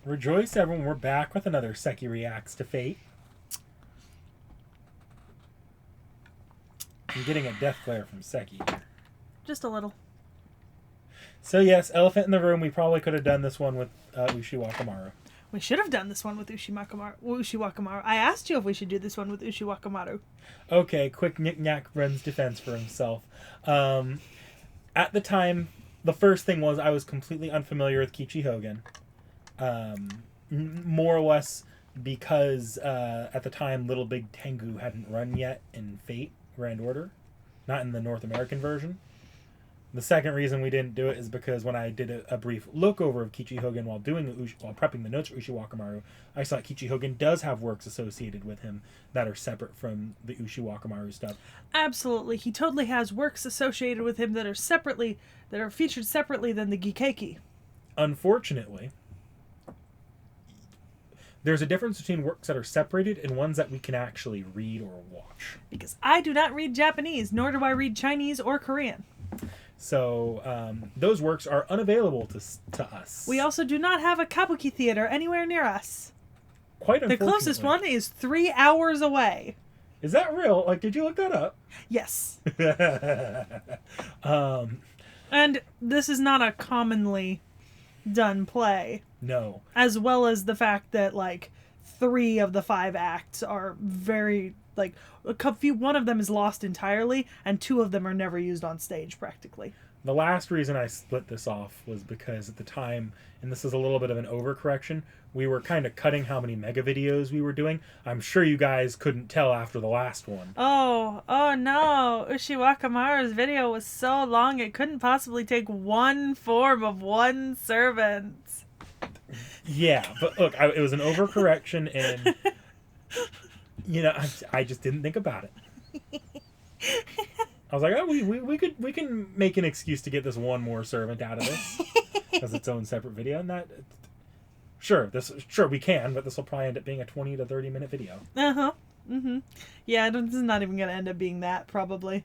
Rejoice, everyone. We're back with another Sekhie Reacts to Fate. I'm getting a death glare from Sekhie. Just a little. So yes, elephant in the room. We probably could have done this one with Ushi Wakamaru. We should have done this one with Ushi Wakamaru. I asked you if we should do this one with Ushi Wakamaru. Okay, quick knick-knack runs defense for himself. At the time, the first thing was I was completely unfamiliar with Kiichi Hogen. More or less because at the time Little Big Tengu hadn't run yet in Fate Grand Order. Not in the North American version. The second reason we didn't do it is because when I did a brief look over of Kiichi Hogen while prepping the notes for Ushi Wakamaru, I saw Kiichi Hogen does have works associated with him that are separate from the Ushi Wakamaru stuff. Absolutely, he totally has works associated with him that are featured separately than the Gikeki. Unfortunately, there's a difference between works that are separated and ones that we can actually read or watch. Because I do not read Japanese, nor do I read Chinese or Korean. So those works are unavailable to us. We also do not have a kabuki theater anywhere near us. Quite unfortunately. The closest one is 3 hours away. Is that real? Like, did you look that up? Yes. And this is not a commonly done play. No. As well as the fact that, like, 3 of the 5 acts are very... like, one of them is lost entirely, and 2 of them are never used on stage, practically. The last reason I split this off was because at the time, and this is a little bit of an overcorrection, we were kind of cutting how many mega videos we were doing. I'm sure you guys couldn't tell after the last one. Oh no. Ushi Wakamaru's video was so long it couldn't possibly take one form of one servant. Yeah, but look, it was an overcorrection, and... you know, I just didn't think about it. I was like, oh, we can make an excuse to get this one more servant out of this as its own separate video, and that sure we can, but this will probably end up being a 20 to 30 minute video. Yeah, this is not even gonna end up being that, probably.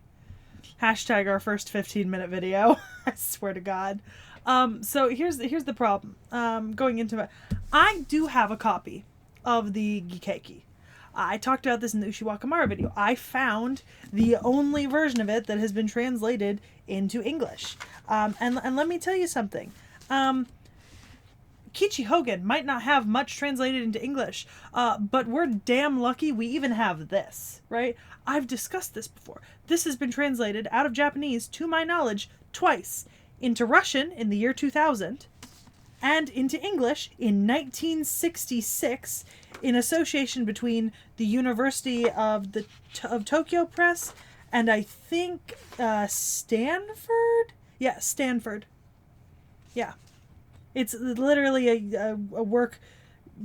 Hashtag our first 15-minute video. I swear to God. So here's the problem. Going into it, I do have a copy of the Gikeki. I talked about this in the Ushi Wakamaru video. I found the only version of it that has been translated into English. And let me tell you something. Kiichi Hogen might not have much translated into English, but we're damn lucky we even have this, right? I've discussed this before. This has been translated out of Japanese, to my knowledge, twice. Into Russian in the year 2000, and into English in 1966 in association between the University of Tokyo Press and I think Stanford? Yeah, Stanford. Yeah. It's literally a work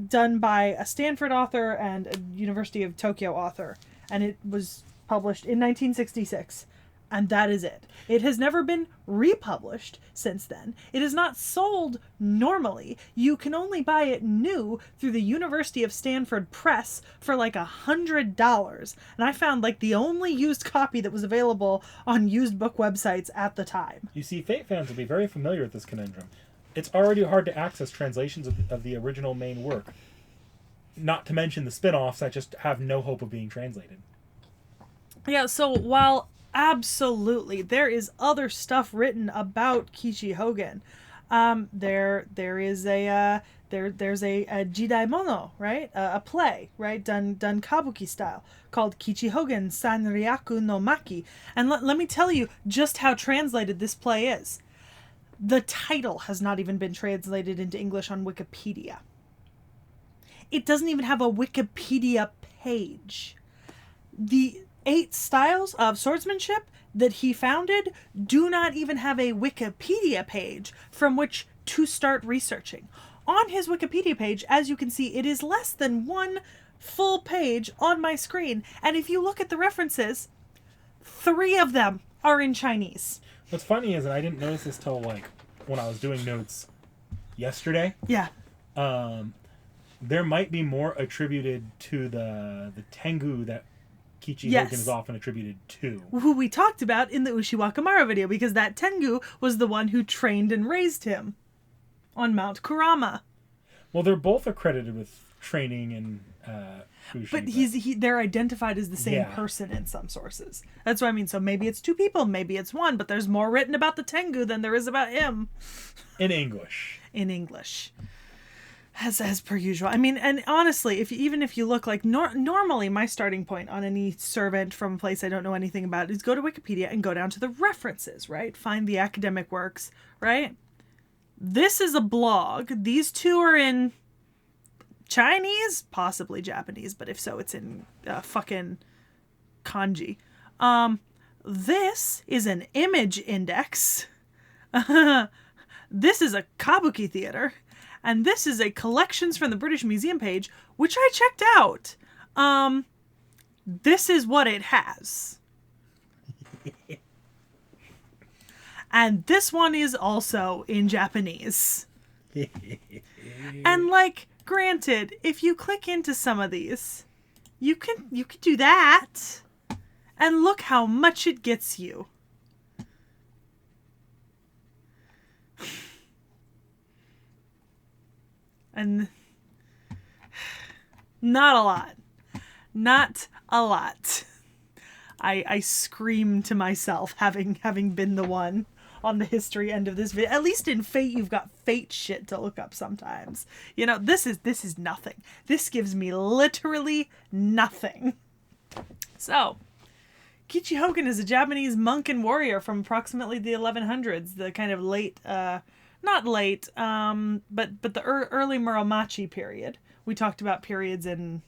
done by a Stanford author and a University of Tokyo author, and it was published in 1966. And that is it. It has never been republished since then. It is not sold normally. You can only buy it new through the University of Stanford Press for like $100. And I found like the only used copy that was available on used book websites at the time. You see, Fate fans will be very familiar with this conundrum. It's already hard to access translations of the original main work. Not to mention the spin-offs that just have no hope of being translated. Yeah, so while... absolutely, there is other stuff written about Kiichi Hogen. There's a Jidaimono, right? A play, right? Done kabuki style, called Kiichi Hogen Sanryaku no Maki. And let me tell you just how translated this play is. The title has not even been translated into English on Wikipedia. It doesn't even have a Wikipedia page. The 8 styles of swordsmanship that he founded do not even have a Wikipedia page from which to start researching. On his Wikipedia page, as you can see, it is less than 1 full page on my screen. And if you look at the references, 3 of them are in Chinese. What's funny is that I didn't notice this till like when I was doing notes yesterday. Yeah. There might be more attributed to the Tengu that Kiichi Hogen is often attributed to. Who we talked about in the Ushi Wakamaru video, because that Tengu was the one who trained and raised him on Mount Kurama. Well, they're both accredited with training in Fushi. But they're identified as the same Yeah. person in some sources. That's what I mean. So maybe it's two people, maybe it's one, but there's more written about the Tengu than there is about him. In English. In English. As per usual. I mean, and honestly, even if you look like normally my starting point on any servant from a place I don't know anything about is go to Wikipedia and go down to the references, right? Find the academic works, right? This is a blog. These two are in Chinese, possibly Japanese, but if so, it's in fucking kanji. This is an image index. This is a kabuki theater. And this is a collections from the British Museum page, which I checked out. This is what it has. And this one is also in Japanese. And like, granted, if you click into some of these, you can do that. And look how much it gets you. And not a lot. Not a lot. I scream to myself having been the one on the history end of this video. At least in Fate, you've got Fate shit to look up sometimes. You know, this is nothing. This gives me literally nothing. So, Kiichi Hogen is a Japanese monk and warrior from approximately the 1100s, the kind of late, not late, but the early Muromachi period. We talked about periods in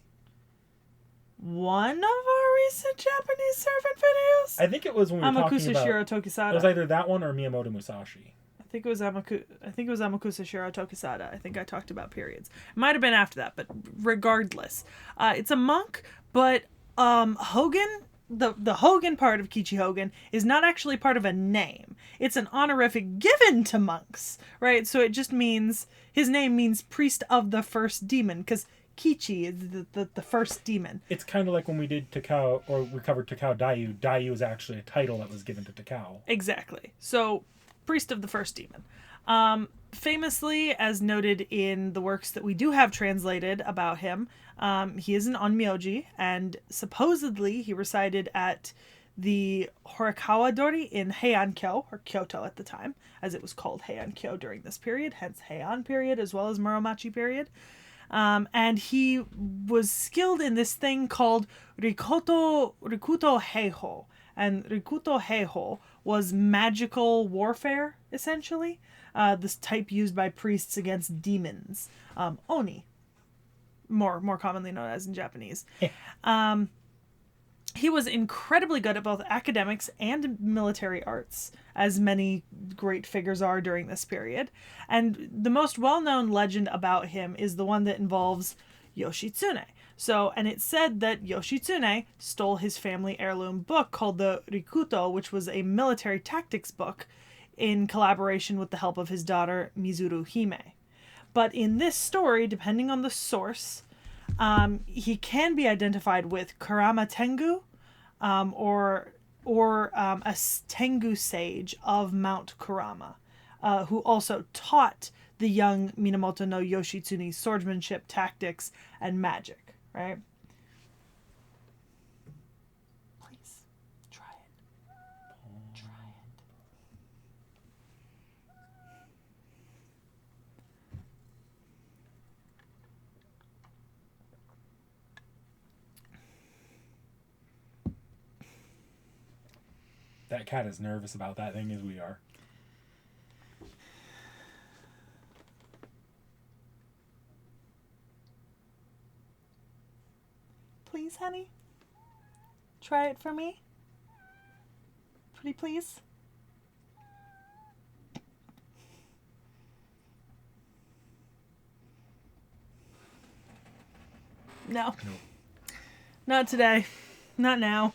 one of our recent Japanese servant videos. I think it was when we were talking about... Shiro Tokisada. It was either that one or Miyamoto Musashi. I think it was Amakusa Shiro Tokisada. I think I talked about periods. It might have been after that, but regardless. It's a monk, but Hogen... The Hogen part of Kiichi Hogen is not actually part of a name. It's an honorific given to monks, right? So it just means, his name means priest of the first demon, because Kiichi is the first demon. It's kind of like when we did Takao, or we covered Takao Daiyu. Daiyu is actually a title that was given to Takao. Exactly. So, priest of the first demon. Famously, as noted in the works that we do have translated about him, he is an onmyoji, and supposedly he resided at the Horikawa Dori in Heian-kyo, or Kyoto at the time, as it was called Heian-kyo during this period, hence Heian period as well as Muromachi period. And he was skilled in this thing called Rikuto Heiho. And Rikuto Heiho was magical warfare, essentially. This type used by priests against demons. Oni. More commonly known as in Japanese. He was incredibly good at both academics and military arts, as many great figures are during this period. And the most well-known legend about him is the one that involves Yoshitsune. So, and it's said that Yoshitsune stole his family heirloom book called the Rikuto, which was a military tactics book, in collaboration with the help of his daughter Mizuru Hime. But in this story, depending on the source, he can be identified with Kurama Tengu, or a Tengu sage of Mount Kurama, who also taught the young Minamoto no Yoshitsune swordsmanship, tactics, and magic, right? Please, try it. Try it. That cat is nervous about that thing as we are. Please, honey? Try it for me? Pretty please? No. Nope. Not today. Not now.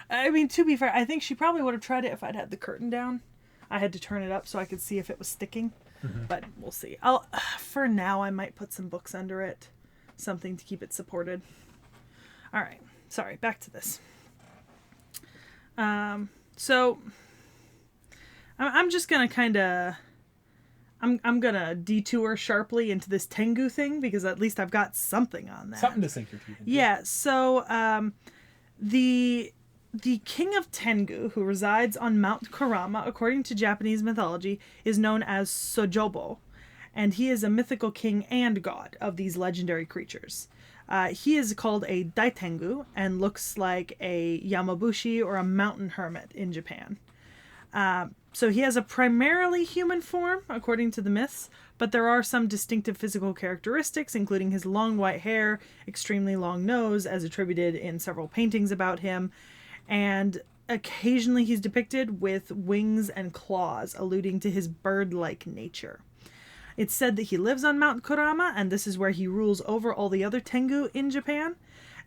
I mean, to be fair, I think she probably would have tried it if I'd had the curtain down. I had to turn it up so I could see if it was sticking. Mm-hmm. But we'll see. For now, I might put some books under it. Something to keep it supported. All right. Sorry, back to this. So, I'm just going to kind of... I'm gonna detour sharply into this Tengu thing because at least I've got something on that. Something to sink your teeth into. Yeah. So the king of Tengu, who resides on Mount Kurama, according to Japanese mythology, is known as Sojobo, and he is a mythical king and god of these legendary creatures. He is called a Daitengu and looks like a Yamabushi or a mountain hermit in Japan. So he has a primarily human form, according to the myths, but there are some distinctive physical characteristics, including his long white hair, extremely long nose, as attributed in several paintings about him, and occasionally he's depicted with wings and claws, alluding to his bird-like nature. It's said that he lives on Mount Kurama, and this is where he rules over all the other Tengu in Japan,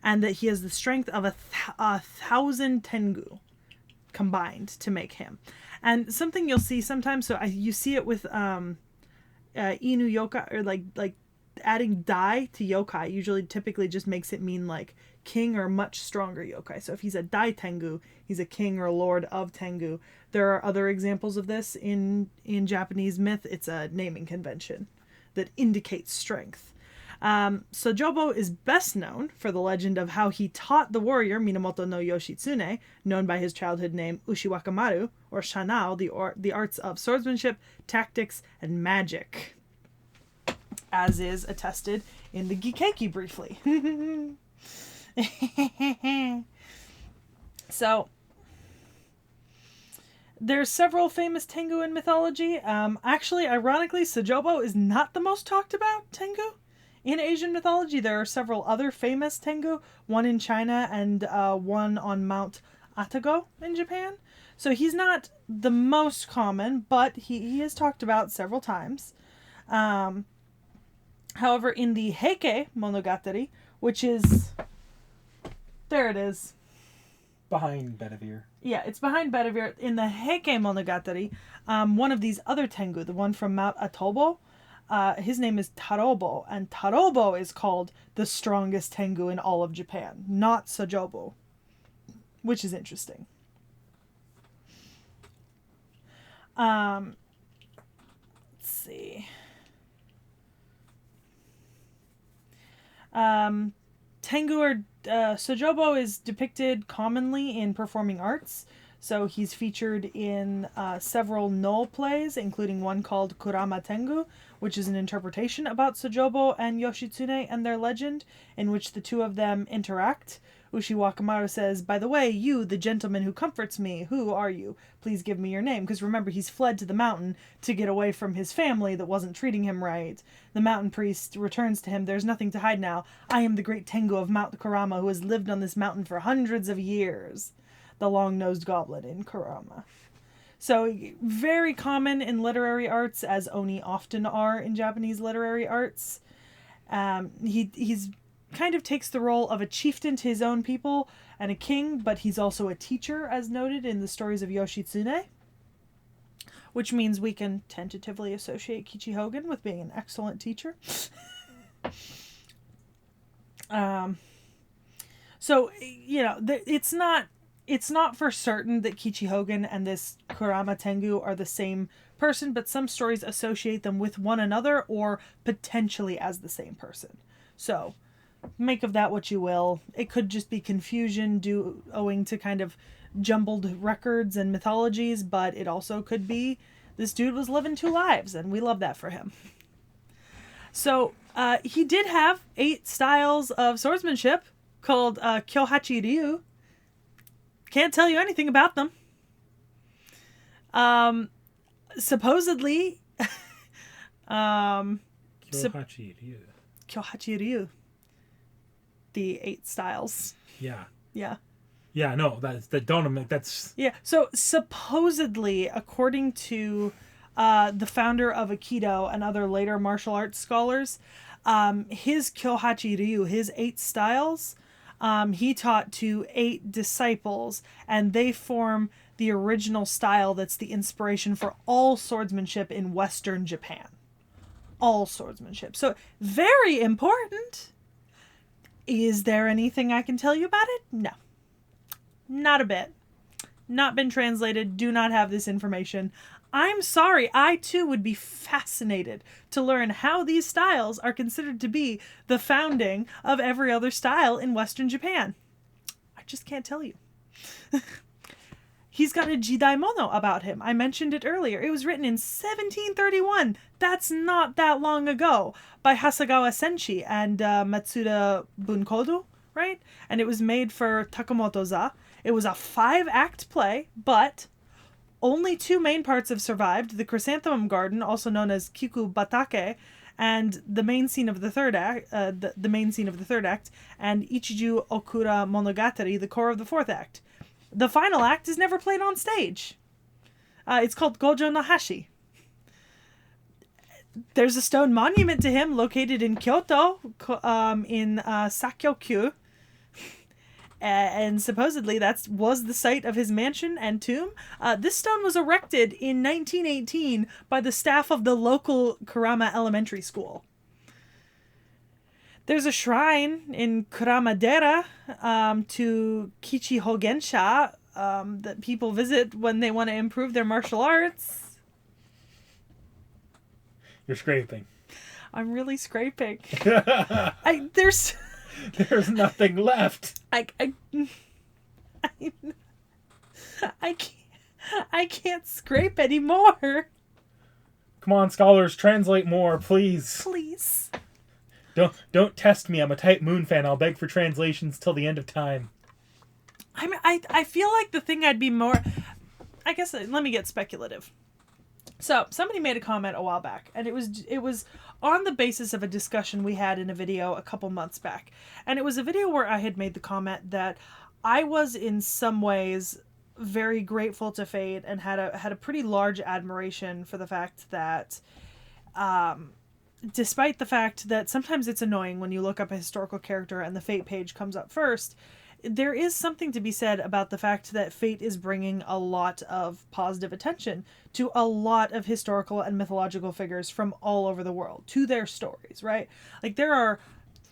and that he has the strength of a 1,000 Tengu combined to make him. And something you'll see sometimes, so you see it with Inu yokai, or like adding dai to yokai usually typically just makes it mean like king or much stronger yokai. So if he's a dai Tengu, he's a king or lord of Tengu. There are other examples of this in Japanese myth. It's a naming convention that indicates strength. Sojobo is best known for the legend of how he taught the warrior Minamoto no Yoshitsune, known by his childhood name Ushiwakamaru, or Shanao, the arts of swordsmanship, tactics, and magic, as is attested in the Gikeki briefly. So, there's several famous Tengu in mythology. Actually, ironically, Sojobo is not the most talked about Tengu. In Asian mythology, there are several other famous Tengu, one in China and one on Mount Atago in Japan. So he's not the most common, but he is talked about several times. However, in the Heike Monogatari, which is... There it is. Behind Bedivere. Yeah, it's behind Bedivere. In the Heike Monogatari, one of these other Tengu, the one from Mount Atobo, his name is Tarobo, and Tarobo is called the strongest Tengu in all of Japan, not Sojobo, which is interesting. Let's see. Tengu or Sojobo is depicted commonly in performing arts. So he's featured in several Noh plays, including one called Kurama Tengu, which is an interpretation about Sojobo and Yoshitsune and their legend, in which the two of them interact. Ushiwakamaru says, "By the way, you, the gentleman who comforts me, who are you? Please give me your name." Because remember, he's fled to the mountain to get away from his family that wasn't treating him right. The mountain priest returns to him, "There's nothing to hide now. I am the great Tengu of Mount Kurama who has lived on this mountain for hundreds of years." The long-nosed goblin in Kurama. So, very common in literary arts, as oni often are in Japanese literary arts. He's kind of takes the role of a chieftain to his own people and a king, but he's also a teacher, as noted in the stories of Yoshitsune, which means we can tentatively associate Kiichi Hogen with being an excellent teacher. So, you know, it's not for certain that Kiichi Hogen and this Kurama Tengu are the same person, but some stories associate them with one another or potentially as the same person. So, make of that what you will. It could just be confusion owing to kind of jumbled records and mythologies, but it also could be this dude was living two lives, and we love that for him. So, he did have 8 styles of swordsmanship called Kyohachi Ryu. Can't tell you anything about them. Supposedly, Kyohachi Ryu. Kyohachi Ryu. The 8 styles. Yeah. Yeah. Yeah, no, that's... Yeah, so supposedly, according to the founder of Aikido and other later martial arts scholars, his Kyohachi Ryu, his 8 styles, he taught to 8 disciples, and they form the original style that's the inspiration for all swordsmanship in Western Japan. All swordsmanship. So, very important. Is there anything I can tell you about it? No. Not a bit. Not been translated. Do not have this information. I'm sorry, I too would be fascinated to learn how these styles are considered to be the founding of every other style in Western Japan. I just can't tell you. He's got a jidaimono about him. I mentioned it earlier. It was written in 1731. That's not that long ago. By Hasegawa Senshi and Matsuda Bunkodo, right? And it was made for Takamoto-za. It was a 5-act play, but only 2 main parts have survived. The Chrysanthemum Garden, also known as Kiku Batake, and the main scene of the third act, the main scene of the third act, and Ichiju Okura Monogatari, the core of the 4th act. The final act is never played on stage. It's called Gojo no Hashi. There's a stone monument to him located in Kyoto, in Sakyokyu. And supposedly that was the site of his mansion and tomb. This stone was erected in 1918 by the staff of the local Kurama Elementary School. There's a shrine in Kurama-dera to Kiichi Hogen that people visit when they want to improve their martial arts. You're scraping. I'm really scraping. There's nothing left. I can't scrape anymore. Come on, scholars, translate more, please. Please. Don't test me. I'm a type Moon fan. I'll beg for translations till the end of time. I feel like the thing I'd be more... I guess, let me get speculative. So, somebody made a comment a while back, and it was on the basis of a discussion we had in a video a couple months back. And it was a video where I had made the comment that I was in some ways very grateful to Fate and had a pretty large admiration for the fact that... despite the fact that sometimes it's annoying when you look up a historical character and the Fate page comes up first, there is something to be said about the fact that Fate is bringing a lot of positive attention to a lot of historical and mythological figures from all over the world, to their stories, right? Like, there are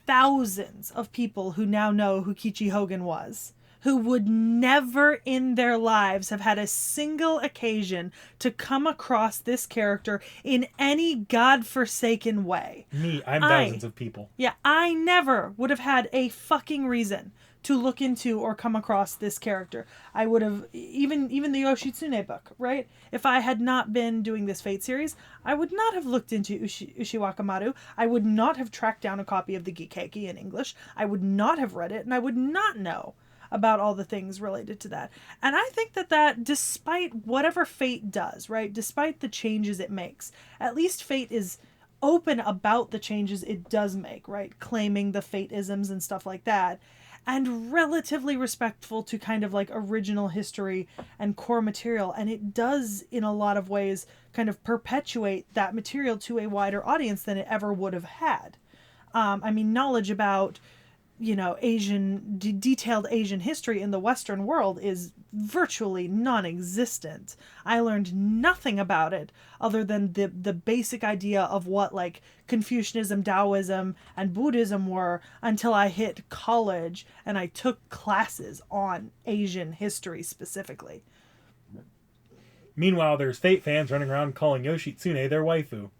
thousands of people who now know who Kiichi Hogen was, who would never in their lives have had a single occasion to come across this character in any godforsaken way. I'm thousands of people. Yeah, I never would have had a fucking reason to look into or come across this character. I would have, even the Yoshitsune book, right? If I had not been doing this Fate series, I would not have looked into Ushiwakamaru. I would not have tracked down a copy of the Gikeki in English. I would not have read it, and I would not know about all the things related to that. And I think that despite whatever Fate does, right, despite the changes it makes, at least Fate is open about the changes it does make, right, claiming the Fate-isms and stuff like that, and relatively respectful to kind of like original history and core material. And it does, in a lot of ways, kind of perpetuate that material to a wider audience than it ever would have had. I mean, knowledge about, you know, detailed Asian history in the Western world is virtually non-existent. I learned nothing about it other than the basic idea of what, like, Confucianism, Taoism, and Buddhism were until I hit college and I took classes on Asian history specifically. Meanwhile, there's Fate fans running around calling Yoshitsune their waifu.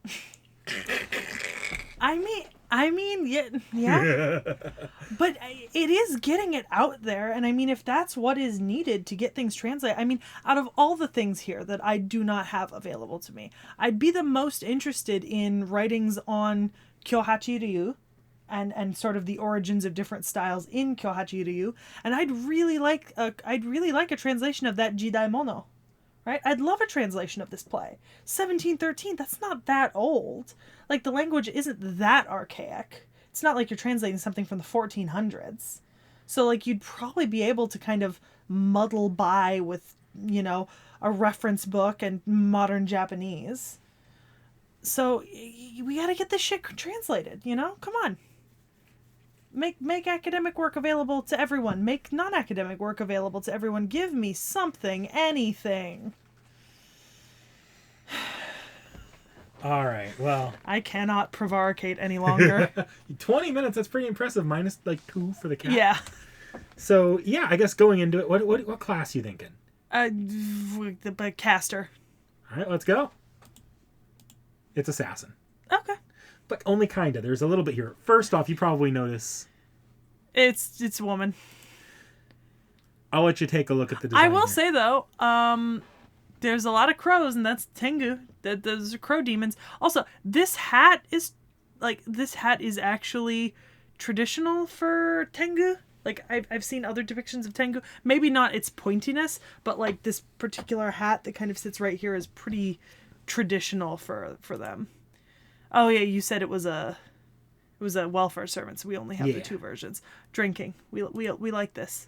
I mean, yeah. But it is getting it out there. And I mean, if that's what is needed to get things translated, I mean, out of all the things here that I do not have available to me, I'd be the most interested in writings on Kyohachi Ryu and sort of the origins of different styles in Kyohachi Ryu. And I'd really like a translation of that Jidaimono. Right? I'd love a translation of this play. 1713, that's not that old. Like, the language isn't that archaic. It's not like you're translating something from the 1400s. So, like, you'd probably be able to kind of muddle by with, you know, a reference book and modern Japanese. So, we gotta get this shit translated, you know? Come on. Make academic work available to everyone. Make non-academic work available to everyone. Give me something, anything. All right, well. I cannot prevaricate any longer. 20 minutes, that's pretty impressive, minus, like, 2 for the cat. Yeah. So, yeah, I guess going into it, what class you thinking? The caster. All right, let's go. It's assassin. Okay. But only kind of. There's a little bit here. First off, you probably notice. It's a woman. I'll let you take a look at the design. I will here. say, though, there's a lot of crows, and that's Tengu. Those are crow demons. Also, this hat is actually traditional for Tengu. Like, I've seen other depictions of Tengu. Maybe not its pointiness, but, like, this particular hat that kind of sits right here is pretty traditional for them. Oh, yeah, you said it was a welfare servant, so we only have the 2 versions. Drinking. We like this.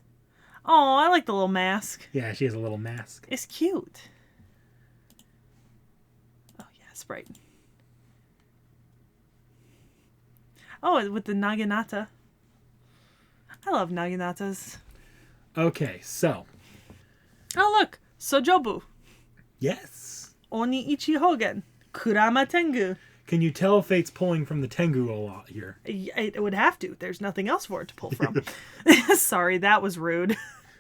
Oh, I like the little mask. Yeah, she has a little mask. It's cute. Oh, yeah, Sprite. Oh, with the naginata. I love naginatas. Okay, so. Oh, look. Sojobu. Yes. Oni-ichi Hogen. Kurama Tengu. Can you tell if Fate's pulling from the Tengu a lot here? It would have to. There's nothing else for it to pull from. Sorry, that was rude.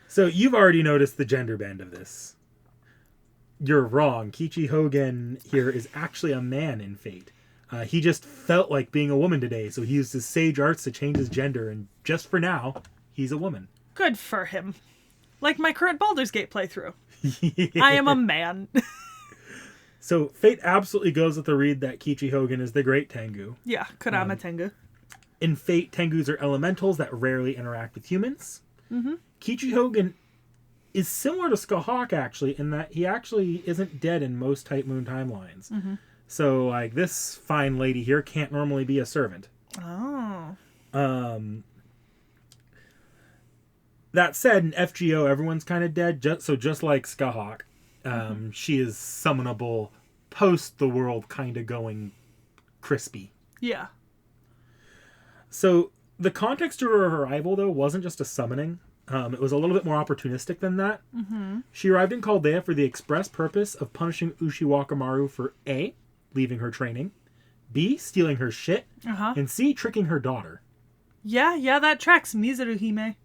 So you've already noticed the gender bend of this. You're wrong. Kiichi Hogen here is actually a man in Fate. He just felt like being a woman today, so he used his sage arts to change his gender, and just for now, he's a woman. Good for him. Like my current Baldur's Gate playthrough. I am a man. So Fate absolutely goes with the read that Kiichi Hogen is the great Tengu. Yeah, Kurama Tengu. In Fate, Tengus are elementals that rarely interact with humans. Mm-hmm. Kiichi Hogen is similar to Sekhie, actually, in that he actually isn't dead in most Type Moon timelines. Mm-hmm. So, like, this fine lady here can't normally be a servant. Oh. That said, in FGO, everyone's kind of dead. Just like Sekhie, she is summonable post the world kind of going crispy. Yeah. So, the context to her arrival, though, wasn't just a summoning. It was a little bit more opportunistic than that. Mm-hmm. She arrived in Chaldea for the express purpose of punishing Ushi Wakamaru for A, leaving her training, B, stealing her shit, and C, tricking her daughter. Yeah, that tracks Mizuru Hime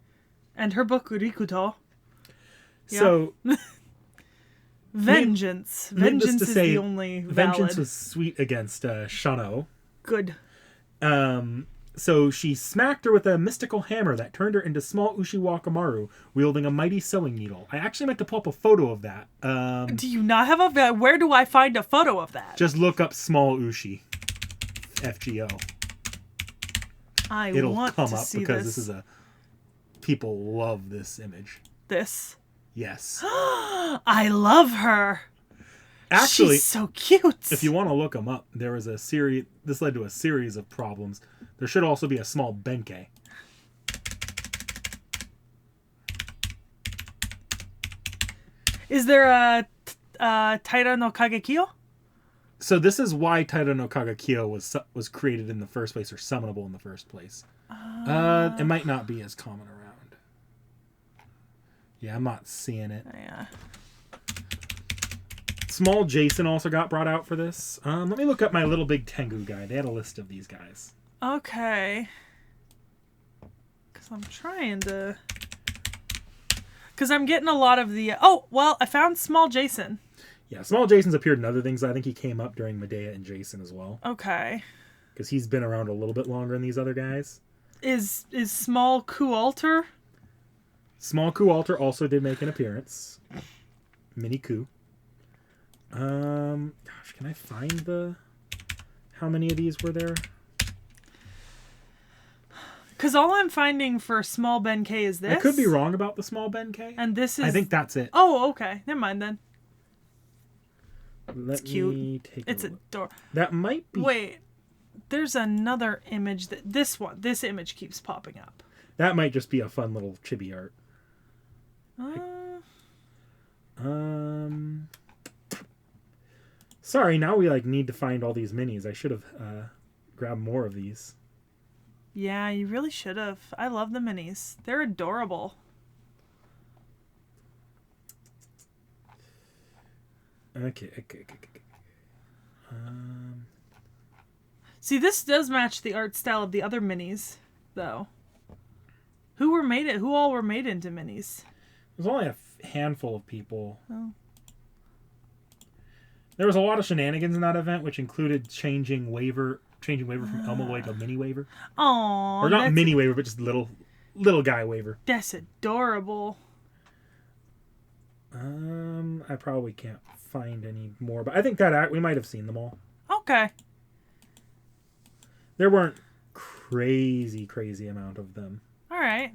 and her book Rikuto. Yeah. So, vengeance. Vengeance is the only valid. Vengeance was sweet against Shano. Good. So she smacked her with a mystical hammer that turned her into small Ushi Wakamaru, wielding a mighty sewing needle. I actually meant to pull up a photo of that. Do you not have a... Where do I find a photo of that? Just look up small Ushi. FGO. It'll want come to up see because this. this is a... People love this image. This? Yes. I love her. Actually, she's so cute. If you want to look them up, there was a series... This led to a series of problems. There should also be a small Benkei. Is there a Taira no Kagekyo? So this is why Taira no Kagekyo was created in the first place, or summonable in the first place. It might not be as common around. Yeah, I'm not seeing it. Yeah. Small Jason also got brought out for this. Let me look up my Little Big Tengu guide. They had a list of these guys. Okay. Because I'm trying to... Because I'm getting a lot of the... Oh, well, I found Small Jason. Yeah, Small Jason's appeared in other things. I think he came up during Medea and Jason as well. Okay. Because he's been around a little bit longer than these other guys. Is Small Ku-Alter? Small Ku-Alter also did make an appearance. Mini Ku. Gosh, can I find the... How many of these were there? Because all I'm finding for Small Benkei is this. I could be wrong about the Small Benkei. And this is... I think that's it. Oh, okay. Never mind then. It's cute. It's adorable. That might be... Wait. There's another image that... This image keeps popping up. That might just be a fun little chibi art. Sorry, now we need to find all these minis. I should have grabbed more of these. Yeah, you really should have. I love the minis. They're adorable. Okay. See, this does match the art style of the other minis, though. Who all were made into minis? There's only a handful of people. Oh. There was a lot of shenanigans in that event, which included changing waiver from Elmo Way to Mini Waiver. Oh, Or not Mini Waiver, but just little guy waiver. That's adorable. I probably can't find any more, but I think that we might have seen them all. Okay. There weren't crazy amount of them. All right.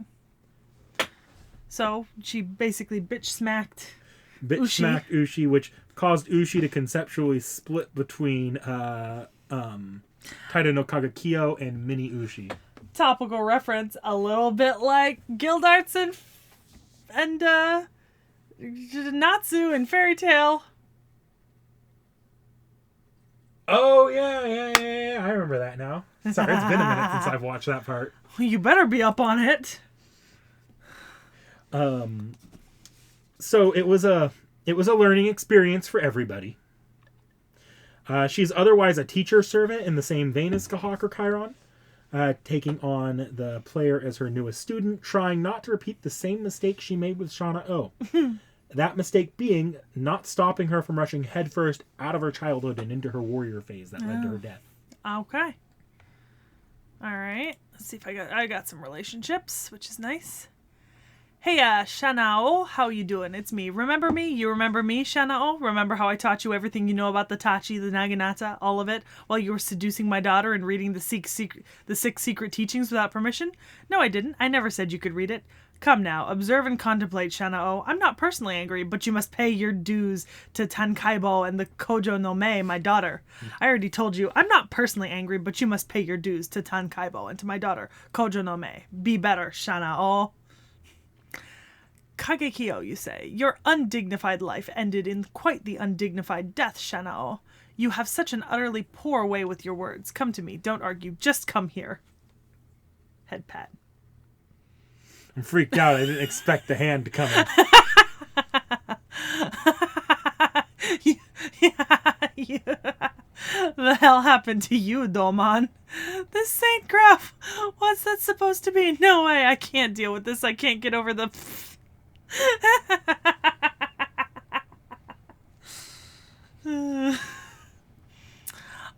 So she basically bitch smacked Ushi, which caused Ushi to conceptually split between Taira no Kagekyo and Mini Ushi. Topical reference, a little bit like Guild Arts and Natsu and Fairy Tale. Oh yeah. I remember that now. Sorry, it's been a minute since I've watched that part. You better be up on it. So it was a learning experience for everybody. She's otherwise a teacher servant in the same vein as Skahak or Chiron, taking on the player as her newest student, trying not to repeat the same mistake she made with Shauna O. That mistake being not stopping her from rushing headfirst out of her childhood and into her warrior phase that led to her death. Okay. All right. Let's see if I got some relationships, which is nice. Hey, Shanao, how you doing? It's me. Remember me? You remember me, Shanao? Remember how I taught you everything you know about the T.H.E, the Naginata, all of it, while you were seducing my daughter and reading the six secret teachings without permission? No, I didn't. I never said you could read it. Come now, observe and contemplate, Shanao. I'm not personally angry, but you must pay your dues to Tankaibo and the Kojo no Mei, my daughter. I already told you, I'm not personally angry, but you must pay your dues to Tankaibo and to my daughter, Kojo no Mei. Be better, Shanao. Kagekyo, you say. Your undignified life ended in quite the undignified death, Shanao. You have such an utterly poor way with your words. Come to me. Don't argue. Just come here. Head pat. I'm freaked out. I didn't expect the hand to come in. The hell happened to you, Doman? This Saint Graph. What's that supposed to be? No way. I can't deal with this. I can't get over the...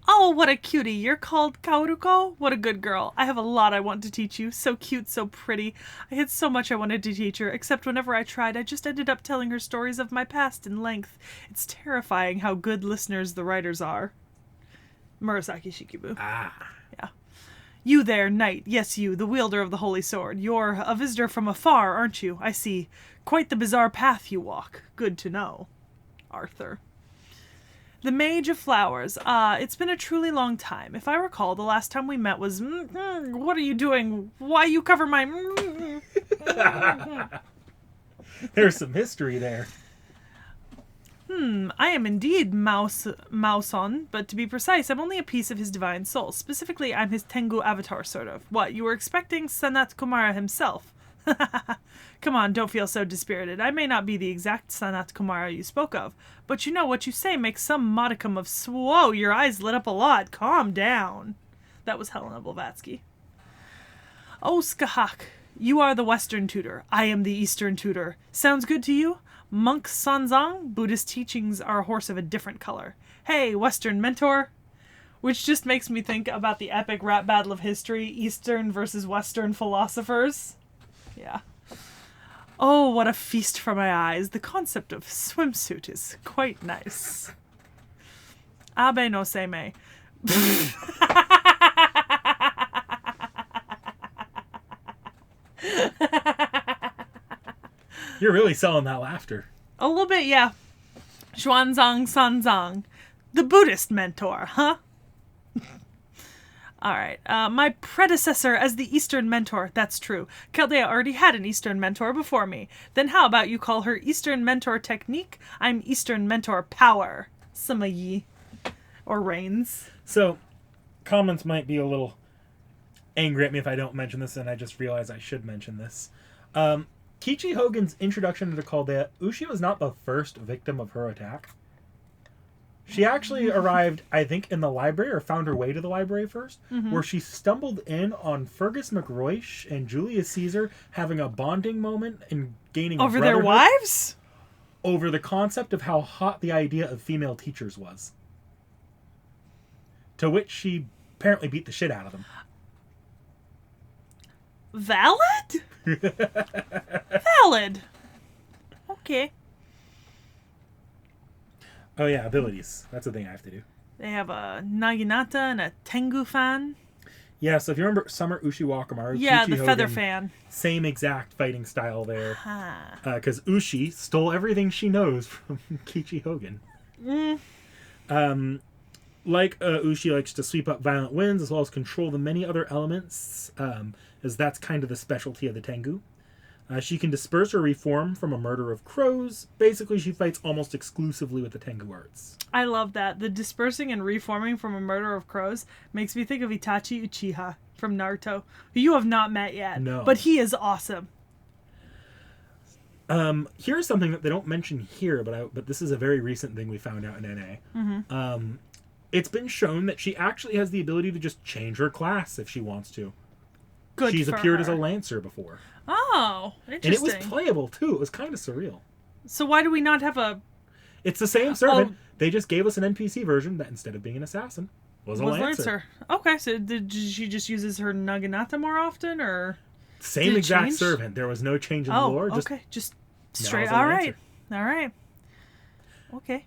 Oh, what a cutie. You're called Kaoruko? What a good girl. I have a lot I want to teach you. So cute, so pretty. I had so much I wanted to teach her, except whenever I tried, I just ended up telling her stories of my past in length. It's terrifying how good listeners the writers are. Murasaki Shikibu. Ah. Yeah. You there, knight. Yes, you, the wielder of the holy sword. You're a visitor from afar, aren't you? I see. Quite the bizarre path you walk. Good to know. Arthur. The Mage of Flowers. It's been a truly long time. If I recall, the last time we met was... what are you doing? Why you cover my... There's some history there. I am indeed Mauson, but to be precise, I'm only a piece of his divine soul. Specifically, I'm his Tengu avatar, sort of. What, you were expecting Sanat Kumara himself? Come on, don't feel so dispirited. I may not be the exact Sanat Kumara you spoke of, but you know what you say makes some modicum of... Whoa, your eyes lit up a lot. Calm down. That was Helena Blavatsky. Oh, Skahak, you are the Western tutor. I am the Eastern tutor. Sounds good to you? Monk Sanzang, Buddhist teachings are a horse of a different color. Hey, Western mentor. Which just makes me think about the epic rap battle of history, Eastern versus Western philosophers. Yeah. Oh, what a feast for my eyes. The concept of swimsuit is quite nice. Abe no seimei. You're really selling that laughter. A little bit, yeah. Xuanzang Sanzang. The Buddhist mentor, huh? Alright, my predecessor as the Eastern mentor, that's true. Chaldea already had an Eastern mentor before me. Then how about you call her Eastern mentor technique? I'm Eastern mentor power. Samayi. Or reigns. So, comments might be a little angry at me if I don't mention this, and I just realized I should mention this. Kiichi Hogen's introduction to Chaldea, Ushi was not the first victim of her attack. She actually arrived, I think, in the library, or found her way to the library first, where she stumbled in on Fergus McRoish and Julius Caesar having a bonding moment and gaining over their wives? over the concept of how hot the idea of female teachers was. To which she apparently beat the shit out of them. Valid? Valid. Okay. Oh yeah, abilities. That's the thing I have to do. They have a Naginata and a Tengu fan. Yeah, so if you remember Summer Ushi Wakamaru, Yeah, Kiichi the Hogen, feather fan. same exact fighting style there. Ah. Because Ushi stole everything she knows from Kiichi Hogen. Like Ushi likes to sweep up violent winds as well as control the many other elements, as that's kind of the specialty of the Tengu. She can disperse or reform from a murder of crows. Basically, she fights almost exclusively with the Tengu arts. I love that. The dispersing and reforming from a murder of crows makes me think of Itachi Uchiha from Naruto, who you have not met yet. No. But he is awesome. Here's something that they don't mention here, but this is a very recent thing we found out in NA. Mm-hmm. It's been shown that she actually has the ability to just change her class if she wants to. Good She's for appeared her. as a Lancer before. Oh, interesting. And it was playable, too. It was kind of surreal. So why do we not have a... It's the same servant. They just gave us an NPC version that instead of being an assassin, was a Lancer. Okay, so did she just uses her Naginata more often, or... Same exact servant. There was no change in lore. Okay. Just straight... All right. Okay.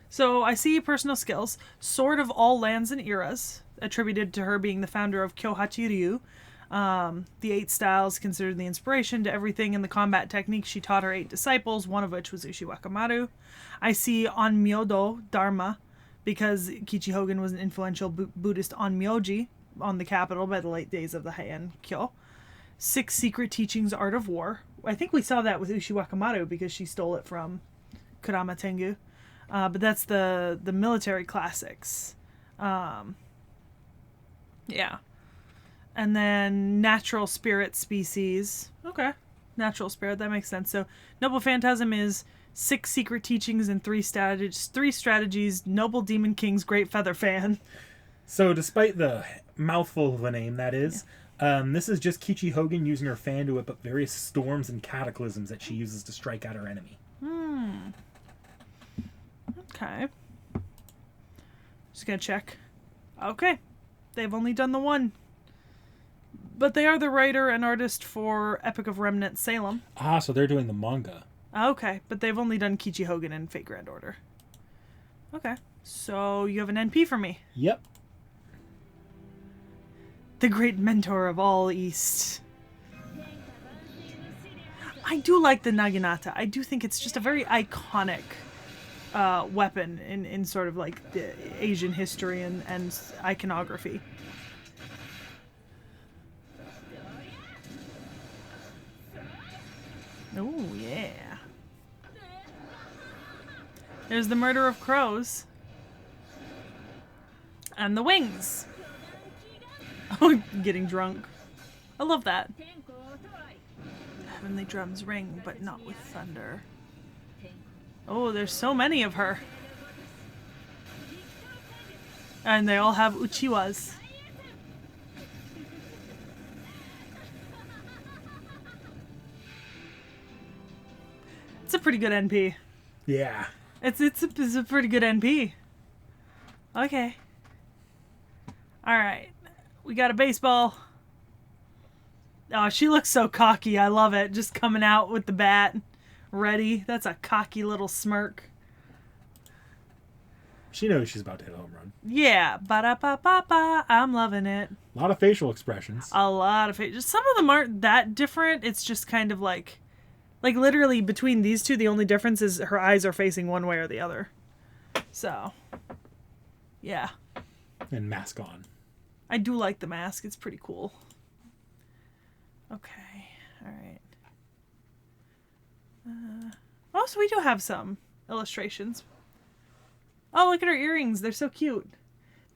So I see personal skills. Sword of all lands and eras, attributed to her being the founder of Kyohachi Ryu. The 8 styles considered the inspiration to everything in the combat techniques she taught her 8 disciples, one of which was Ushi Wakamaru. I see Onmyodo Dharma, because Kiichi Hogen was an influential Buddhist Onmyoji on the capital by the late days of the Heian Kyo. 6 secret teachings, art of war. I think we saw that with Ushi Wakamaru because she stole it from Kurama Tengu. But that's the military classics. Yeah. And then natural spirit species. Okay. Natural spirit, that makes sense. So noble phantasm is 6 secret teachings and 3 strategies. Noble demon king's great feather fan. So despite the mouthful of a name that is, this is just Kiichi Hogen using her fan to whip up various storms and cataclysms that she uses to strike at her enemy. Okay. Just gonna check. Okay. They've only done the one. But they are the writer and artist for Epic of Remnant Salem. Ah, so they're doing the manga. Okay, but they've only done Kiichi Hogen and Fate Grand Order. Okay. So you have an NP for me. Yep. The great mentor of all East. I do like the Naginata. I do think it's just a very iconic weapon in sort of like the Asian history and iconography. Oh, yeah. There's the murder of crows. And the wings. Oh, getting drunk. I love that. Heavenly drums ring, but not with thunder. Oh, there's so many of her. And they all have uchiwas. It's a pretty good NP. Yeah. It's a pretty good NP. Okay. Alright. We got a baseball. Oh, she looks so cocky. I love it. Just coming out with the bat. Ready. That's a cocky little smirk. She knows she's about to hit a home run. Yeah. Ba-da-ba-ba-ba. I'm loving it. A lot of facial expressions. A lot of it. Some of them aren't that different. It's just kind of like literally between these two, the only difference is her eyes are facing one way or the other. So, yeah. And mask on. I do like the mask. It's pretty cool. Okay. All right. Oh, so we do have some illustrations. Oh, look at her earrings. They're so cute.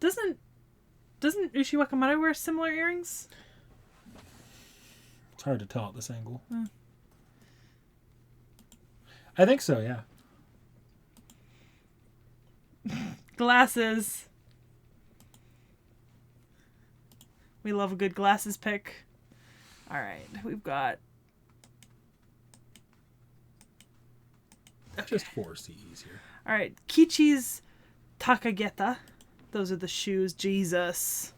Doesn't Ushi Wakamaru wear similar earrings? It's hard to tell at this angle. I think so, yeah. Glasses. We love a good glasses pick. All right, we've got Just 4 C's here. All right. Kiichi's Takageta. Those are the shoes. Jesus.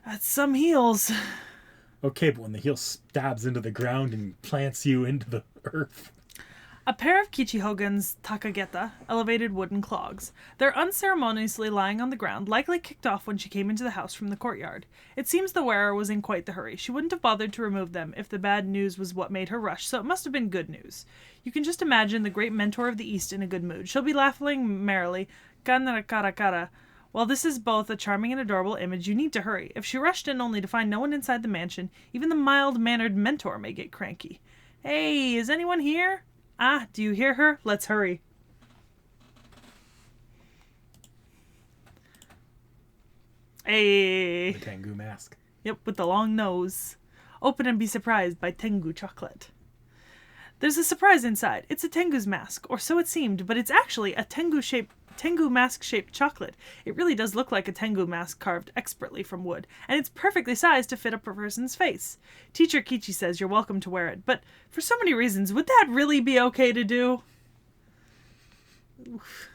That's some heels. Okay, but when the heel stabs into the ground and plants you into the earth. A pair of Kiichi Hogen's Takageta, elevated wooden clogs. They're unceremoniously lying on the ground, likely kicked off when she came into the house from the courtyard. It seems the wearer was in quite the hurry. She wouldn't have bothered to remove them if the bad news was what made her rush, so it must have been good news. You can just imagine the great mentor of the East in a good mood. She'll be laughing merrily, kanara kara kara. While this is both a charming and adorable image, you need to hurry. If she rushed in only to find no one inside the mansion, even the mild-mannered mentor may get cranky. Hey, is anyone here? Ah, do you hear her? Let's hurry. Hey. The Tengu mask. Yep, with the long nose. Open and be surprised by Tengu chocolate. There's a surprise inside. It's a Tengu's mask, or so it seemed, but it's actually a Tengu mask-shaped chocolate. It really does look like a Tengu mask carved expertly from wood, and it's perfectly sized to fit a person's face. Teacher Kiichi says you're welcome to wear it, but for so many reasons, would that really be okay to do? Oof.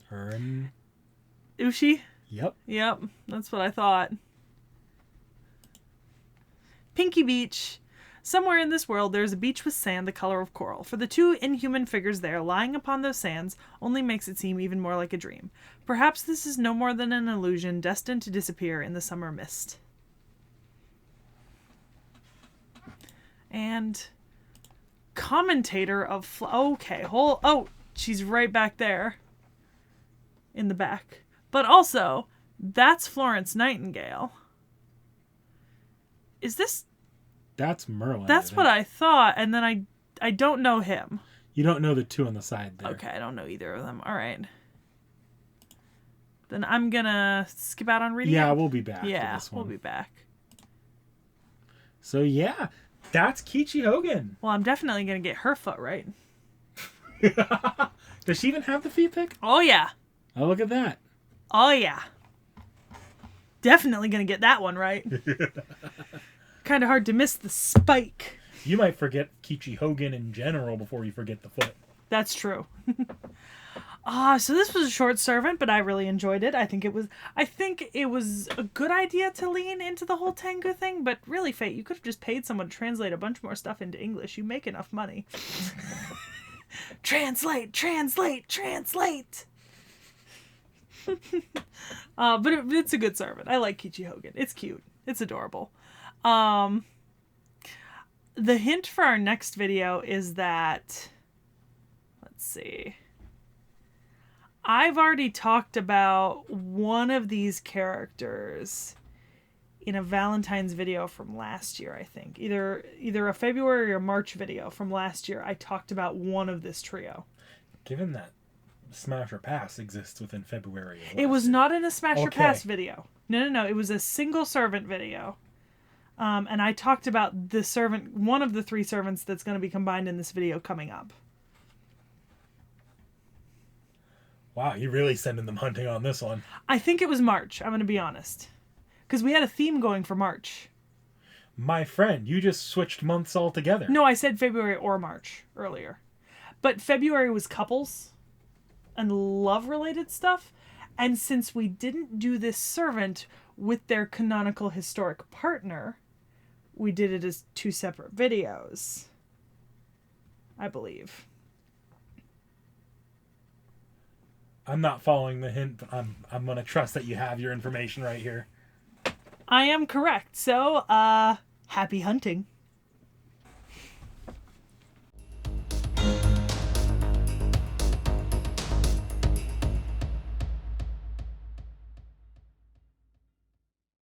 Her and... Ushi? Yep. Yep, that's what I thought. Pinky Beach. Somewhere in this world there is a beach with sand the color of coral. For the two inhuman figures there lying upon those sands only makes it seem even more like a dream. Perhaps this is no more than an illusion destined to disappear in the summer mist. And commentator of... Okay, oh, she's right back there. In the back. But also, that's Florence Nightingale. Is this... That's Merlin. That's what I thought, and then I don't know him. You don't know the two on the side there. Okay, I don't know either of them. All right. Then I'm gonna skip out on reading. Yeah, it. we'll be back. Yeah, to this one. we'll be back. So yeah, that's Kiichi Hogen. Well, I'm definitely gonna get her foot right. Does she even have the feet pick? Oh yeah. Oh, look at that. Oh yeah. Definitely gonna get that one right. Kind of hard to miss the spike. You might forget Kiichi Hogen in general before you forget the foot. That's true. So this was a short servant, but I really enjoyed it. I think it was a good idea to lean into the whole Tengu thing, but really, Fate, you could have just paid someone to translate a bunch more stuff into English. You make enough money. Translate. But it's a good servant. I like Kiichi Hogen. It's cute. It's adorable. The hint for our next video is that, let's see, I've already talked about one of these characters in a Valentine's video from last year, I think. Either a February or March video from last year, I talked about one of this trio. Given that Smash or Pass exists within February. It was not in a Smash or Pass video. No. It was a single servant video. And I talked about the servant, one of the 3 servants that's going to be combined in this video coming up. Wow, you're really sending them hunting on this one. I think it was March, I'm going to be honest. Because we had a theme going for March. My friend, you just switched months altogether. No, I said February or March earlier. But February was couples and love-related stuff. And since we didn't do this servant with their canonical historic partner, we did it as 2 separate videos, I believe. I'm not following the hint, but I'm going to trust that you have your information right here. I am correct. So, happy hunting.